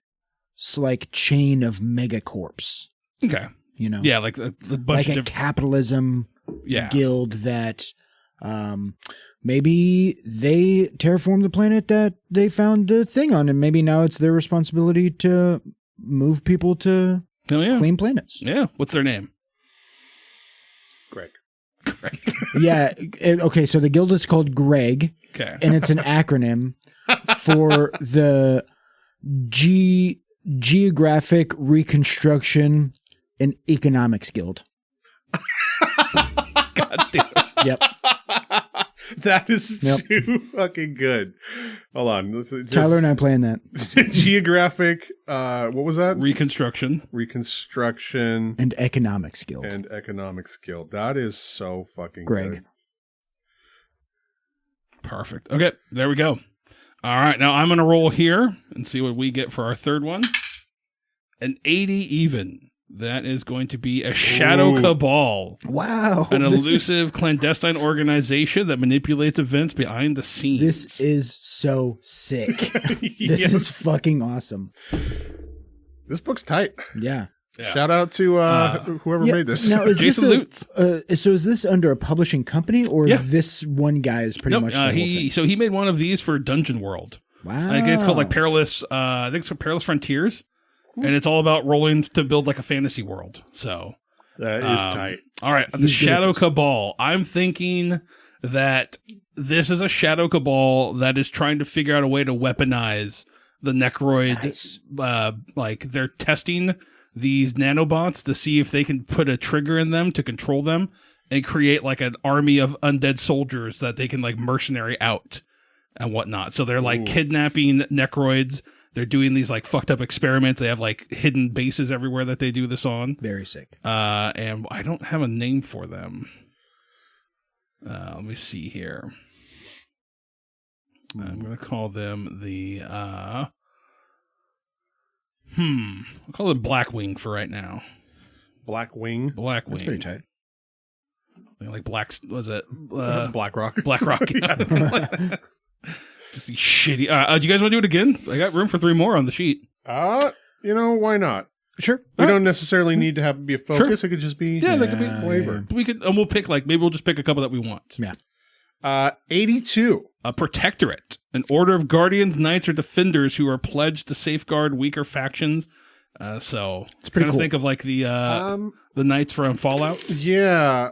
like chain of megacorps.
Okay.
You know,
Yeah, like the bunch
like
of
a
different.
capitalism
Yeah.
guild that maybe they terraformed the planet that they found the thing on, and maybe now it's their responsibility to move people to
Oh, yeah.
clean planets.
Yeah. What's their name?
Greg.
Yeah. Okay. So the guild is called Greg,
Okay.
and it's an acronym for the Geographic Reconstruction and Economics Guild.
God damn it.
Yep.
That is too fucking good. Hold on.
Tyler and I playing that.
Geographic, what was that?
Reconstruction.
And Economics Guild.
And Economics Guild. That is so fucking
Greg.
good.
Perfect. Okay. There we go. All right. Now I'm going to roll here and see what we get for our third one. An 80 even. That is going to be a Shadow Cabal.
Wow.
An elusive clandestine organization that manipulates events behind the scenes.
This is so sick. This
Yes.
is fucking awesome.
This book's tight.
Yeah.
Yeah.
Shout out to whoever made this.
Now, is
Jason
this
Lutz.
so is this under a publishing company, or
Yeah.
this one guy is pretty much the whole thing?
So he made one of these for Dungeon World.
Wow.
I think it's called like Perilous. I think it's called Perilous Frontiers, and it's all about rolling to build like a fantasy world. So
That is tight.
all right, the
He's good at
Shadow
this.
Cabal. I'm thinking that this is a Shadow Cabal that is trying to figure out a way to weaponize the Necroid.
Nice.
Like they're testing these nanobots to see if they can put a trigger in them to control them and create like an army of undead soldiers that they can like mercenary out and whatnot. So they're like kidnapping Necroids. They're doing these like fucked up experiments. They have like hidden bases everywhere that they do this on.
Very sick.
And I don't have a name for them. Let me see here. I'm going to call them the, I'll call them Blackwing for right now.
Black Wing.
Blackwing.
That's pretty tight.
Like Black, was it?
Black Rock.
Black Rock. Just these shitty. Do you guys want to do it again? I got room for 3 more on the sheet.
Why not?
Sure.
We don't necessarily need to have it be a focus. It could just be
Yeah, that could be
flavor.
We could, and we'll pick maybe we'll just pick a couple that we want.
Yeah.
82.
A protectorate, an order of guardians, knights, or defenders who are pledged to safeguard weaker factions. So
It's pretty
kind of
cool.
think of like the knights from Fallout.
Yeah,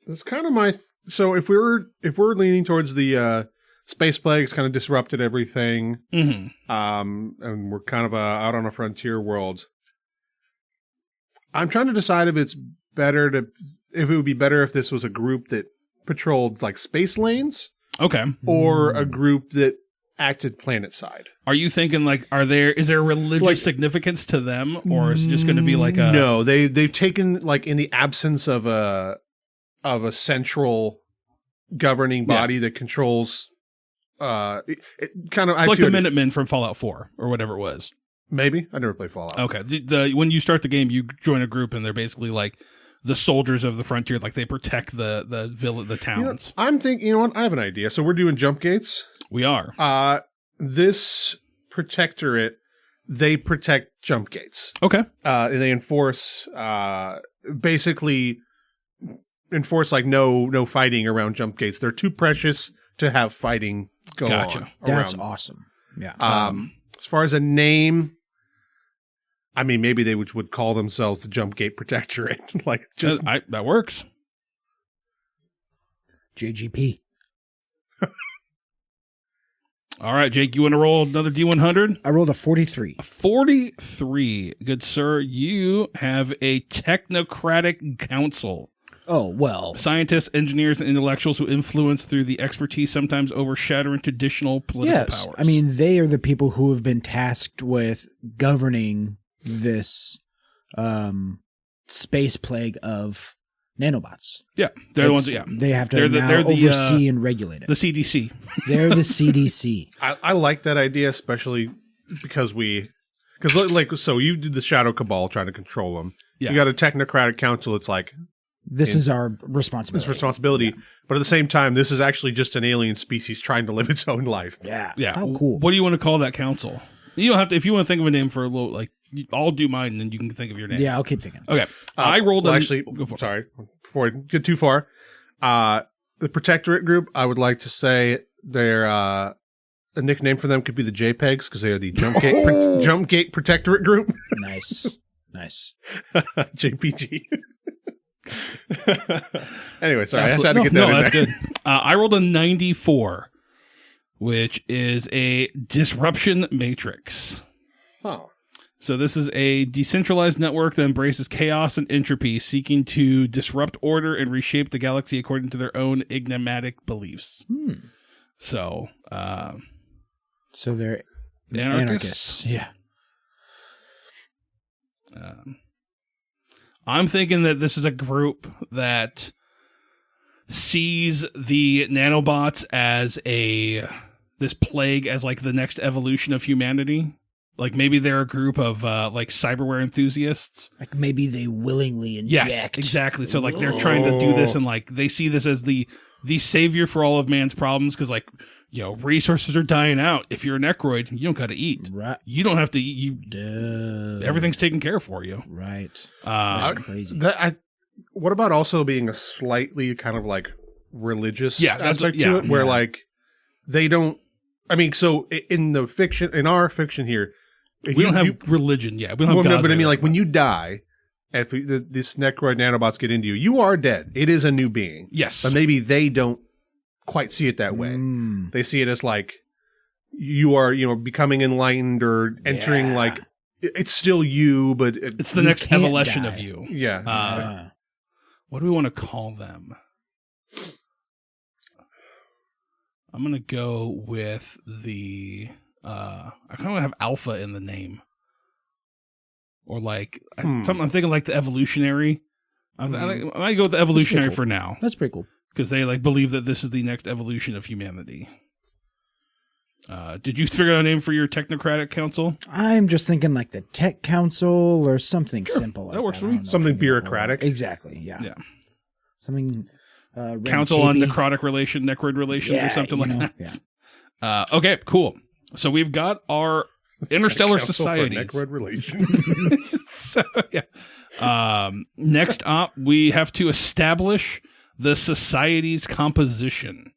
that's kind of my. So if we're leaning towards the space plagues, kind of disrupted everything.
Mm-hmm.
And we're kind of out on a frontier world. I'm trying to decide if it would be better if this was a group that patrolled like space lanes,
Okay.
or a group that acted planet side.
Are you thinking like is there religious significance to them, or is it just going to be like a
No, they've taken like in the absence of a central governing body that controls it kind of
It's like the Minutemen from Fallout 4 or whatever it was.
Maybe I never played Fallout.
Okay. The when you start the game, you join a group and they're basically like the soldiers of the frontier, like they protect the towns.
I'm thinking, you know what? I have an idea. So we're doing jump gates.
We are.
This protectorate, they protect jump gates.
Okay.
They enforce, basically enforce like no fighting around jump gates. They're too precious to have fighting go on.
That's
around.
awesome. Yeah.
As far as a name, I mean, maybe they would call themselves the Jump Gate Protectorate. Like, just
that works.
JGP.
All right, Jake, you want to roll another D100?
I rolled a 43.
43. Good sir. You have a technocratic council.
Oh, well.
Scientists, engineers, and intellectuals who influence through the expertise sometimes overshadowing traditional political powers.
I mean, they are the people who have been tasked with governing this space plague of nanobots.
Yeah, they're the ones. Yeah,
they have to oversee and regulate it.
The CDC.
They're the CDC.
I like that idea, especially because so you did the Shadow Cabal trying to control them.
Yeah.
You got a technocratic council. It's like
this is our responsibility.
It's responsibility, but at the same time, this is actually just an alien species trying to live its own life.
Yeah,
yeah.
How cool.
What do you want to call that council? You don't have to. If you want to think of a name for a little, like I'll do mine, and then you can think of your name.
Yeah, I'll keep thinking.
Okay, I rolled.
Go for it. Sorry, before I get too far, the Protectorate group. I would like to say they're a nickname for them could be the JPEGs because they are the Jump Gate Protectorate group.
Nice.
JPG. Anyway, sorry, I just had to get that in
that's
there.
good. I rolled a 94, which is a disruption matrix.
Oh.
So this is a decentralized network that embraces chaos and entropy, seeking to disrupt order and reshape the galaxy according to their own enigmatic beliefs. So
they're
anarchists.
Yeah.
I'm thinking that this is a group that sees the nanobots as this plague as like the next evolution of humanity. Like maybe they're a group of like cyberware enthusiasts.
Like maybe they willingly inject.
Yes, exactly. So like they're trying to do this and like they see this as the savior for all of man's problems because like, you know, resources are dying out. If you're a necroid, you don't got to eat.
Right.
You don't have to eat. Everything's taken care of for you.
Right. That's crazy.
What about also being a slightly kind of like religious aspect to it, where like they don't. I mean, so in our fiction here,
we don't have religion yet. We don't have
but I mean, like when you die, if this necroid nanobots get into you, you are dead. It is a new being.
Yes,
but maybe they don't quite see it that way. They see it as like you are, becoming enlightened or entering like it's still you, but
it's the next evolution of you.
Yeah.
What do we want to call them? I'm going to go with I kind of want to have alpha in the name. Or like, something I'm thinking like the evolutionary. I might go with the evolutionary for now.
That's pretty cool.
Because they like believe that this is the next evolution of humanity. Did you figure out a name for your technocratic council?
I'm just thinking like the tech council or something simple.
That works for me. Something bureaucratic.
Exactly. Yeah.
Something. Council on necroid relations or something like that.
Yeah.
Okay, cool. So we've got our interstellar societies.
Necroid relations.
So, yeah. Next up, we have to establish the society's composition.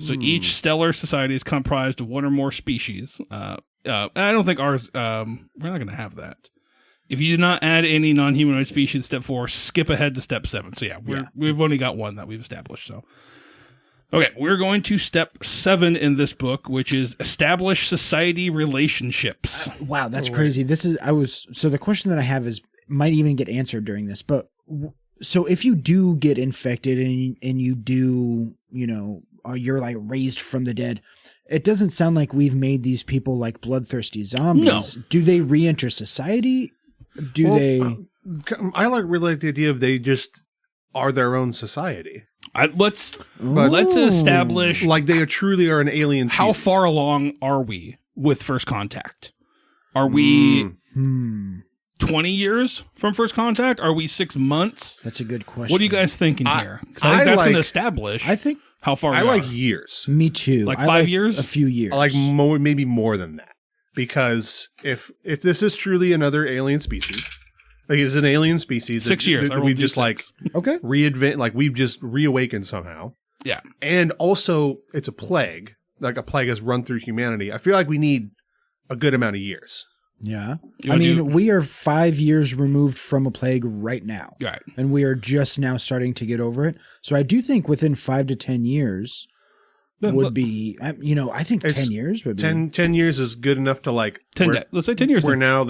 So each stellar society is comprised of one or more species. I don't think ours. We're not going to have that. If you do not add any non-humanoid species, step 4, skip ahead to step 7. So we've only got one that we've established. So, okay, we're going to step 7 in this book, which is establish society relationships.
Wow, that's crazy. So the question that I have might even get answered during this, but so if you do get infected and you do, you're like raised from the dead, it doesn't sound like we've made these people like bloodthirsty zombies. No. Do they re-enter society?
I really like the idea of they just are their own society.
Let's establish
like they truly are an alien species.
How far along are we with first contact? Are we 20 years from first contact? Are we 6 months?
That's a good question.
What are you guys thinking here? Because I think that's going to establish how far we are.
I like years.
Me too.
Like 5 years?
A few years.
I like maybe more than that. Because if this is truly another alien species, like it's an alien species,
6 years,
that we've just
6.
like reinvent, like we've just reawakened somehow.
Yeah,
and also it's a plague, like a plague has run through humanity. I feel like we need a good amount of years.
Yeah, we are 5 years removed from a plague right now,
right?
And we are just now starting to get over it. So I do think within 5 to 10 years, would be, I think
It's
10 years would be.
10 years is good enough to like
10 let's say 10 years.
Where now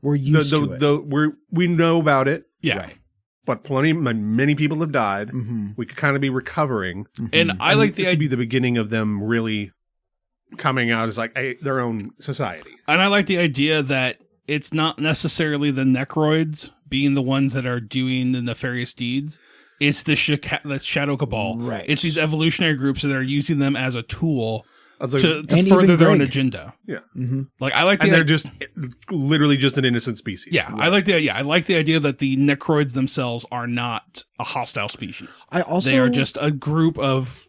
we're used to it.
We know about it.
Yeah.
Right.
But many people have died.
Mm-hmm.
We could kind of be recovering.
Mm-hmm.
And I like the
This would
idea.
be the beginning of them really coming out as like their own society.
And I like the idea that it's not necessarily the Necroids being the ones that are doing the nefarious deeds. It's the Shadow Cabal.
Right.
It's these evolutionary groups that are using them as a tool
As like,
to
And
further
even
their own
Greg.
agenda.
yeah.
Mm-hmm.
Like I like the
And they're just literally just an innocent species.
yeah, I like the idea that the Necroids themselves are not a hostile species.
I also
They are just a group of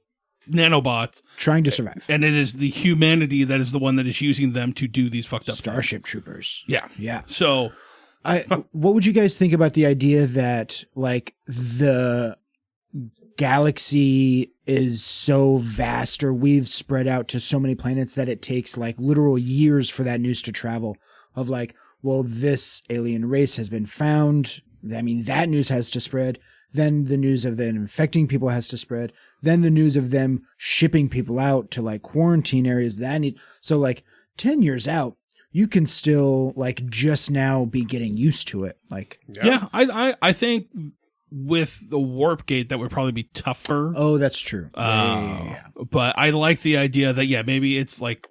nanobots,
trying to survive.
and it is the humanity that is the one that is using them to do these fucked up things.
Starship Troopers.
Yeah.
Yeah.
So
What would you guys think about the idea that like the galaxy is so vast, or we've spread out to so many planets that it takes like literal years for that news to travel of like, well, this alien race has been found. I mean, that news has to spread. Then the news of them infecting people has to spread. Then the news of them shipping people out to like quarantine areas so like 10 years out, you can still like just now be getting used to it. Like,
yeah, I think with the warp gate that would probably be tougher.
oh, that's true. Yeah.
But I like the idea that maybe it's like,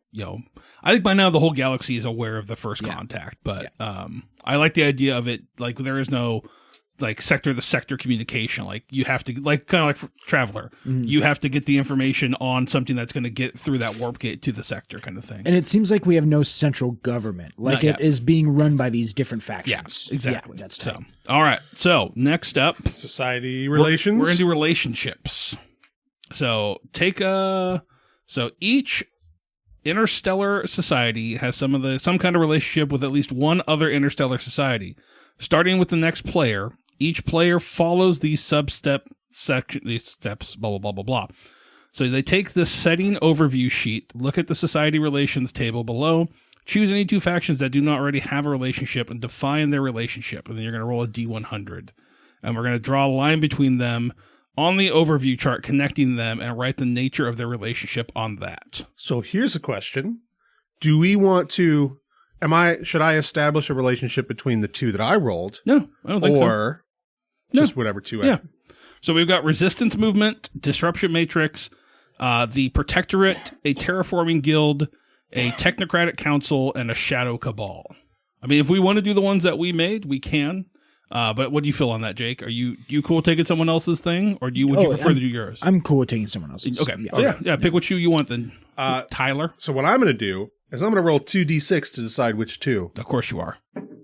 I think by now the whole galaxy is aware of the first contact, but I like the idea of it like there is no like sector to sector communication. Like you have to like kind of like for Traveler, you have to get the information on something that's going to get through that warp gate to the sector kind of thing.
And it seems like we have no central government. Like
Not
it
yet.
is being run by these different
Yeah,
factions.
exactly.
Yeah, that's
so.
tight.
All right. So next up,
Society relations.
We're going to do relationships. So each interstellar society has some kind of relationship with at least one other interstellar society. Starting with the next player, each player follows these these steps, blah, blah, blah, blah, blah. So they take the setting overview sheet, look at the society relations table below, choose any two factions that do not already have a relationship, and define their relationship. And then you're going to roll a D100. And we're going to draw a line between them on the overview chart, connecting them, and write the nature of their relationship on that.
So here's a question. Do we want to should I establish a relationship between the two that I rolled?
No, I don't think so.
Or just whatever two
Yeah. So we've got resistance movement, disruption matrix, the protectorate, a terraforming guild, a technocratic council, and a shadow cabal. I mean, if we want to do the ones that we made, we can. But what do you feel on that, Jake? Are you cool taking someone else's thing, or would you prefer to do yours?
I'm cool with taking someone else's.
Okay. So pick which you want then. Tyler.
So what I'm going to do is I'm going to roll 2d6 to decide which two.
Of course you are.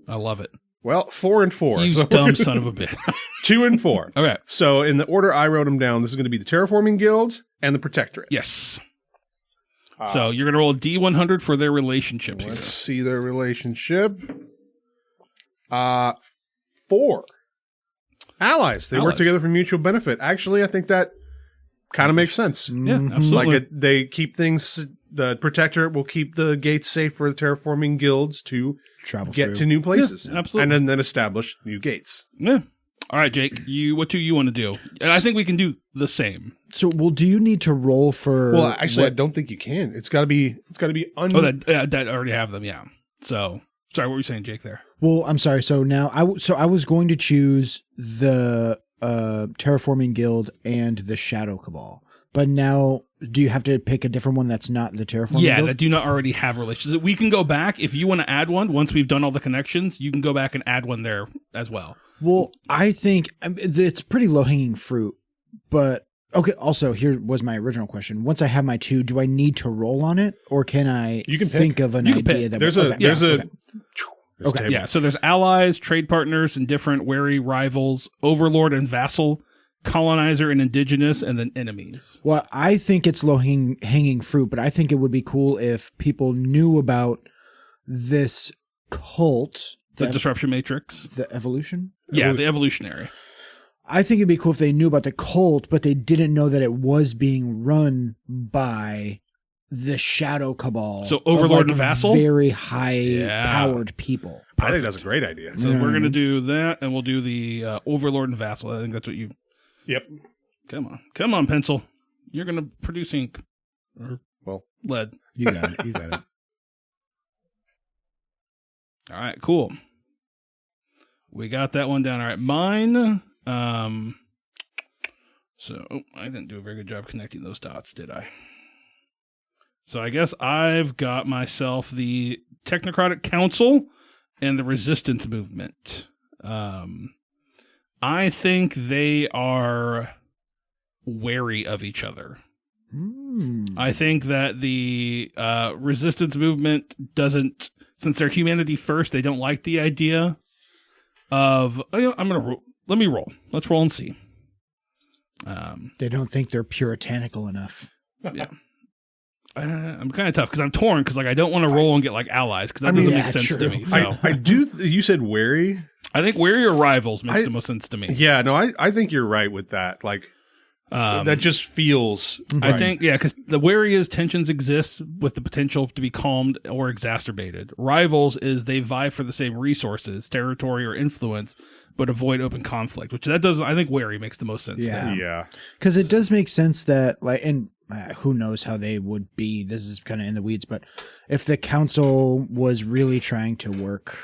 I love it.
Well, 4 and 4.
You
so
dumb son of a bitch.
2 and 4.
Okay.
So in the order I wrote them down, this is going to be the Terraforming Guild and the Protectorate.
Yes. So you're going to roll a D100 for their relationship here.
Let's see their relationship. 4. Allies. They work together for mutual benefit. Actually, I think that kind of makes sense.
Yeah, absolutely.
Like they keep things. The Protectorate will keep the gates safe for the Terraforming Guilds to
Travel
get
through.
to new places.
Yeah, absolutely.
And then establish new gates.
Yeah. All right, Jake. What do you want to do? And I think we can do the same.
So, do you need to roll for?
Well, actually, I don't think you can. It's got to be.
That already have them. Yeah. So sorry, what were you saying, Jake? There.
Well, I'm sorry. So now, I was going to choose the Terraforming Guild and the Shadow Cabal, but now, do you have to pick a different one that's not the Terraforming Guild?
That do not already have relations. We can go back if you want to add one. Once we've done all the connections, you can go back and add one there as well.
Well, I think it's pretty low-hanging fruit, but okay. Also, here was my original question. Once I have my two, do I need to roll on it, or can I think of an idea that
there's
okay.
Yeah, so there's allies, trade partners, indifferent, wary, rivals, overlord and vassal, colonizer and indigenous, and then enemies.
Well, I think it's low-hanging fruit, but I think it would be cool if people knew about this cult.
The disruption matrix.
The evolution?
Yeah, the evolutionary.
I think it'd be cool if they knew about the cult, but they didn't know that it was being run by the Shadow Cabal.
So Overlord and Vassal?
Very high-powered people.
I think that's a great idea.
So we're going to do that, and we'll do the Overlord and Vassal. I think that's what you...
Yep.
Come on, pencil. you're going to produce ink. Or lead.
You got it. You got it.
All right, cool. We got that one down. All right, mine. So I didn't do a very good job connecting those dots, did I? So I guess I've got myself the Technocratic Council and the Resistance Movement. I think they are wary of each other. I think that the Resistance Movement doesn't, since they're humanity first, they don't like the idea of, I'm going to roll. Let me roll. Let's roll and see.
They don't think they're puritanical enough.
Yeah. I'm kind of tough because I'm torn because I don't want to roll and get allies because that doesn't make sense to me. So
I do. You said wary.
I think wary or rivals makes the most sense to me.
Yeah, no, I think you're right with that. That just feels.
I think because the wary is tensions exist with the potential to be calmed or exacerbated. Rivals is they vie for the same resources, territory, or influence, but avoid open conflict. Which that does. I think wary makes the most sense.
Yeah,
yeah,
because it does make sense that and. Who knows how they would be. This is kind of in the weeds, but if the council was really trying to work,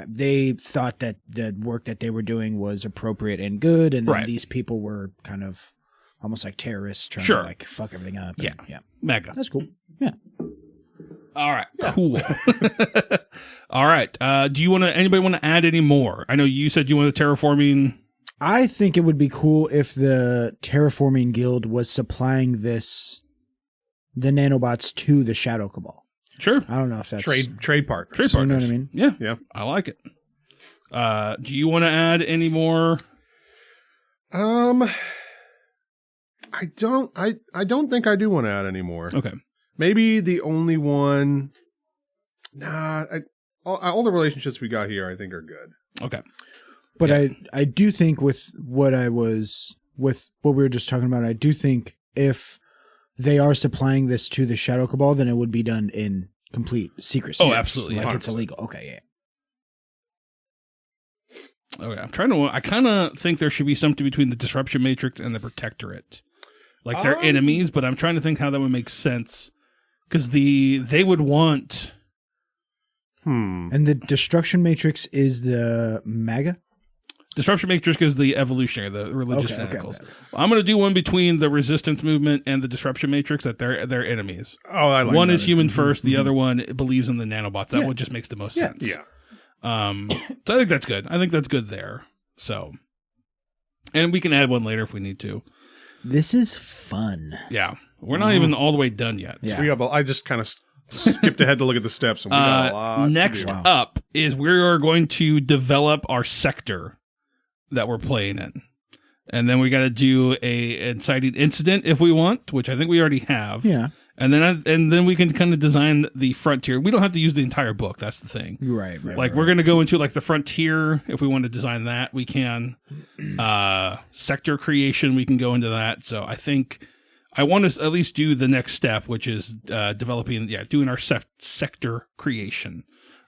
they thought that the work that they were doing was appropriate and good, and then these people were kind of almost like terrorists trying to fuck everything up.
Yeah. Mega.
That's cool. Yeah.
All right. Yeah. Cool. All right. Do anybody want to add any more? I know you said you wanted terraforming.
I think it would be cool if the Terraforming Guild was supplying the nanobots to the Shadow Cabal.
Sure.
I don't know if that's
trade partners.
Trade partners.
You know what I mean?
Yeah.
Yeah.
I like it. Do you want to add any more?
I don't think I do want to add any more.
Okay.
Maybe the only one. Nah. All the relationships we got here, I think, are good.
Okay.
But I do think with what we were just talking about, I do think if they are supplying this to the Shadow Cabal, then it would be done in complete secrecy.
Oh, absolutely.
It's illegal. Okay, yeah.
Okay, I kind of think there should be something between the Disruption Matrix and the Protectorate. They're enemies, but I'm trying to think how that would make sense. Because they would want...
And the Destruction Matrix is the MAGA?
Disruption Matrix is the evolutionary, the religious fanatics.
Okay.
I'm going to do one between the Resistance Movement and the Disruption Matrix that they're enemies.
Oh, I like
one
that.
is human first. The other one believes in the nanobots. That one just makes the most sense.
Yeah.
So I think that's good. I think that's good there. So, and we can add one later if we need to.
This is fun.
Yeah. We're not even all the way done yet.
Yeah.
So I just kind of skipped ahead to look at the steps. And we got a lot
next
to do.
up is we are going to develop our sector that we're playing in. And then we got to do a inciting incident if we want, which I think we already have.
Yeah.
And then we can kind of design the frontier. We don't have to use the entire book. That's the thing.
Right.
We're going to go into the frontier. If we want to design that, we can. Sector creation, we can go into that. So I think I want to at least do the next step, which is doing our sector creation.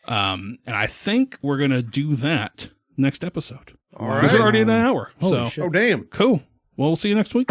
And I think we're going to do that next episode.
All right.
Because we're already in an hour.
Holy shit.
Oh, damn.
Cool. Well, we'll see you next week.